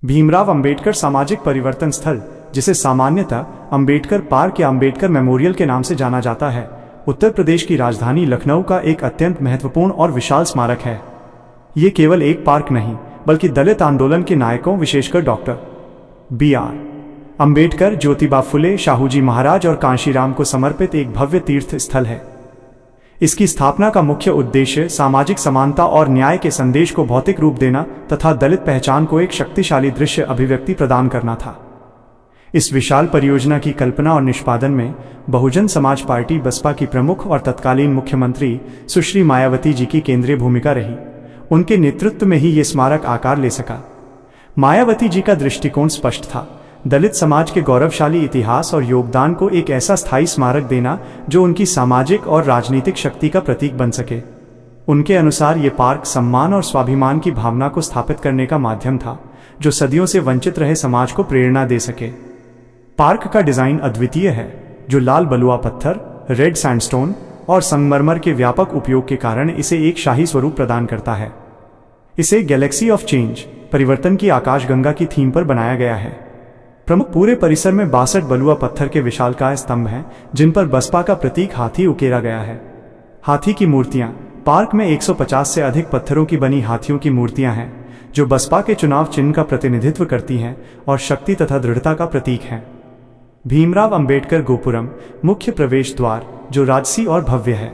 भीमराव अंबेडकर सामाजिक परिवर्तन स्थल, जिसे सामान्यतः अंबेडकर पार्क या अंबेडकर मेमोरियल के नाम से जाना जाता है, उत्तर प्रदेश की राजधानी लखनऊ का एक अत्यंत महत्वपूर्ण और विशाल स्मारक है। ये केवल एक पार्क नहीं, बल्कि दलित आंदोलन के नायकों, विशेषकर डॉक्टर बी.आर. अंबेडकर, ज्योतिबा फुले, शाहूजी महाराज और कांशीराम को समर्पित एक भव्य तीर्थ स्थल है। इसकी स्थापना का मुख्य उद्देश्य सामाजिक समानता और न्याय के संदेश को भौतिक रूप देना तथा दलित पहचान को एक शक्तिशाली दृश्य अभिव्यक्ति प्रदान करना था। इस विशाल परियोजना की कल्पना और निष्पादन में बहुजन समाज पार्टी बसपा की प्रमुख और तत्कालीन मुख्यमंत्री सुश्री मायावती जी की केंद्रीय भूमिका रही। उनके नेतृत्व में ही ये स्मारक आकार ले सका। मायावती जी का दृष्टिकोण स्पष्ट था: दलित समाज के गौरवशाली इतिहास और योगदान को एक ऐसा स्थायी स्मारक देना जो उनकी सामाजिक और राजनीतिक शक्ति का प्रतीक बन सके। उनके अनुसार ये पार्क सम्मान और स्वाभिमान की भावना को स्थापित करने का माध्यम था, जो सदियों से वंचित रहे समाज को प्रेरणा दे सके। पार्क का डिजाइन अद्वितीय है, जो लाल बलुआ पत्थर, रेड सैंडस्टोन और संगमरमर के व्यापक उपयोग के कारण इसे एक शाही स्वरूप प्रदान करता है। इसे गैलेक्सी ऑफ चेंज, परिवर्तन की आकाशगंगा की थीम पर बनाया गया है। प्रमुख पूरे परिसर में 62 बलुआ पत्थर के विशालकाय स्तंभ हैं, जिन पर बसपा का प्रतीक हाथी उकेरा गया है। हाथी की मूर्तियां, पार्क में 150 से अधिक पत्थरों की बनी हाथियों की मूर्तियां हैं, जो बसपा के चुनाव चिन्ह का प्रतिनिधित्व करती हैं और शक्ति तथा दृढ़ता का प्रतीक हैं। भीमराव अंबेडकर गोपुरम, मुख्य प्रवेश द्वार, जो राजसी और भव्य है।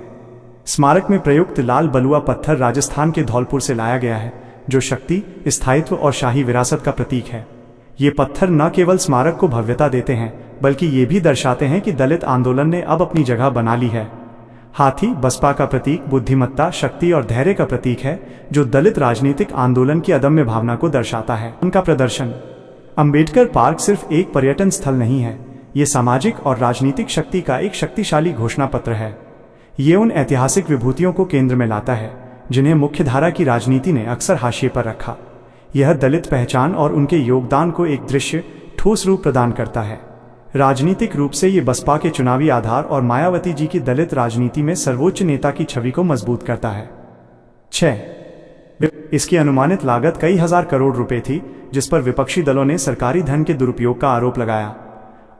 स्मारक में प्रयुक्त लाल बलुआ पत्थर राजस्थान के धौलपुर से लाया गया है, जो शक्ति, स्थायित्व और शाही विरासत का प्रतीक है। ये पत्थर न केवल स्मारक को भव्यता देते हैं, बल्कि ये भी दर्शाते हैं कि दलित आंदोलन ने अब अपनी जगह बना ली है। हाथी बसपा का प्रतीक बुद्धिमत्ता, शक्ति और धैर्य का प्रतीक है, जो दलित राजनीतिक आंदोलन की अदम्य भावना को दर्शाता है। उनका प्रदर्शन। अंबेडकर पार्क सिर्फ एक पर्यटन स्थल नहीं है, ये सामाजिक और राजनीतिक शक्ति का एक शक्तिशाली घोषणा पत्र है। ये उन ऐतिहासिक विभूतियों को केंद्र में लाता है, जिन्हें मुख्यधारा की राजनीति ने अक्सर हाशिए पर रखा। यह दलित पहचान और उनके योगदान को एक दृश्य, ठोस रूप प्रदान करता है। राजनीतिक रूप से ये बसपा के चुनावी आधार और मायावती जी की दलित राजनीति में सर्वोच्च नेता की छवि को मजबूत करता है। 6. इसकी अनुमानित लागत कई हजार करोड़ रुपए थी, जिस पर विपक्षी दलों ने सरकारी धन के दुरुपयोग का आरोप लगाया।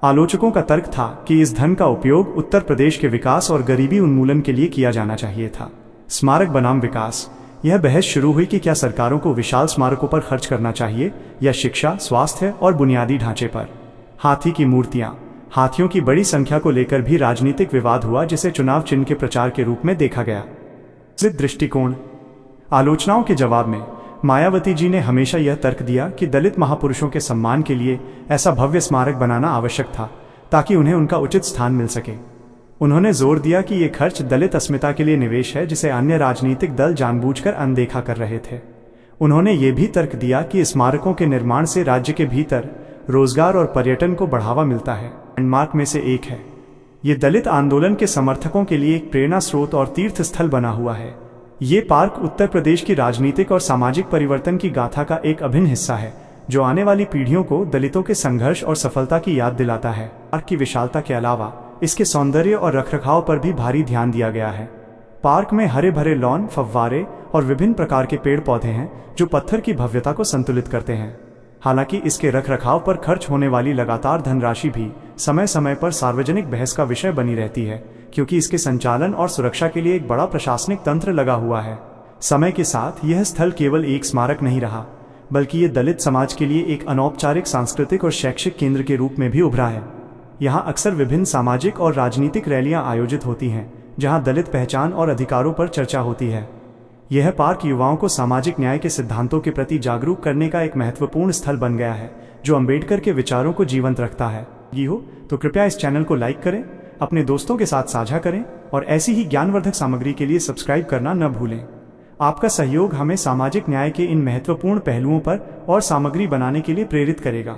आलोचकों का तर्क था कि इस धन का उपयोग उत्तर प्रदेश के विकास और गरीबी उन्मूलन के लिए किया जाना चाहिए था। स्मारक बनाम विकास। यह बहस शुरू हुई कि क्या सरकारों को विशाल स्मारकों पर खर्च करना चाहिए या शिक्षा, स्वास्थ्य और बुनियादी ढांचे पर। हाथी की मूर्तियां। हाथियों की बड़ी संख्या को लेकर भी राजनीतिक विवाद हुआ, जिसे चुनाव चिन्ह के प्रचार के रूप में देखा गया। दृष्टिकोण। आलोचनाओं के जवाब में मायावती जी ने हमेशा यह तर्क दिया कि दलित महापुरुषों के सम्मान के लिए ऐसा भव्य स्मारक बनाना आवश्यक था, ताकि उन्हें उनका उचित स्थान मिल सके। उन्होंने जोर दिया कि ये खर्च दलित अस्मिता के लिए निवेश है, जिसे अन्य राजनीतिक दल जानबूझकर अनदेखा कर रहे थे। उन्होंने ये भी तर्क दिया कि स्मारकों के निर्माण से राज्य के भीतर रोजगार और पर्यटन को बढ़ावा मिलता है। लैंडमार्क में से एक है। ये दलित आंदोलन के समर्थकों के लिए एक प्रेरणा स्रोत और तीर्थ स्थल बना हुआ है। ये पार्क उत्तर प्रदेश की राजनीतिक और सामाजिक परिवर्तन की गाथा का एक अभिन्न हिस्सा है, जो आने वाली पीढ़ियों को दलितों के संघर्ष और सफलता की याद दिलाता है। पार्क की विशालता के अलावा इसके सौंदर्य और रखरखाव पर भी भारी ध्यान दिया गया है। पार्क में हरे भरे लॉन, फव्वारे और विभिन्न प्रकार के पेड़ पौधे हैं, जो पत्थर की भव्यता को संतुलित करते हैं। हालांकि इसके रखरखाव पर खर्च होने वाली लगातार धनराशि भी समय समय पर सार्वजनिक बहस का विषय बनी रहती है, क्योंकि इसके संचालन और सुरक्षा के लिए एक बड़ा प्रशासनिक तंत्र लगा हुआ है। समय के साथ यह स्थल केवल एक स्मारक नहीं रहा, बल्कि ये दलित समाज के लिए एक अनौपचारिक सांस्कृतिक और शैक्षिक केंद्र के रूप में भी उभरा है। यहाँ अक्सर विभिन्न सामाजिक और राजनीतिक रैलियां आयोजित होती हैं, जहाँ दलित पहचान और अधिकारों पर चर्चा होती है। यह पार्क युवाओं को सामाजिक न्याय के सिद्धांतों के प्रति जागरूक करने का एक महत्वपूर्ण स्थल बन गया है, जो अंबेडकर के विचारों को जीवंत रखता है। ये हो तो कृपया इस चैनल को लाइक करें, अपने दोस्तों के साथ साझा करें और ऐसी ही ज्ञानवर्धक सामग्री के लिए सब्सक्राइब करना न भूलें। आपका सहयोग हमें सामाजिक न्याय के इन महत्वपूर्ण पहलुओं पर और सामग्री बनाने के लिए प्रेरित करेगा।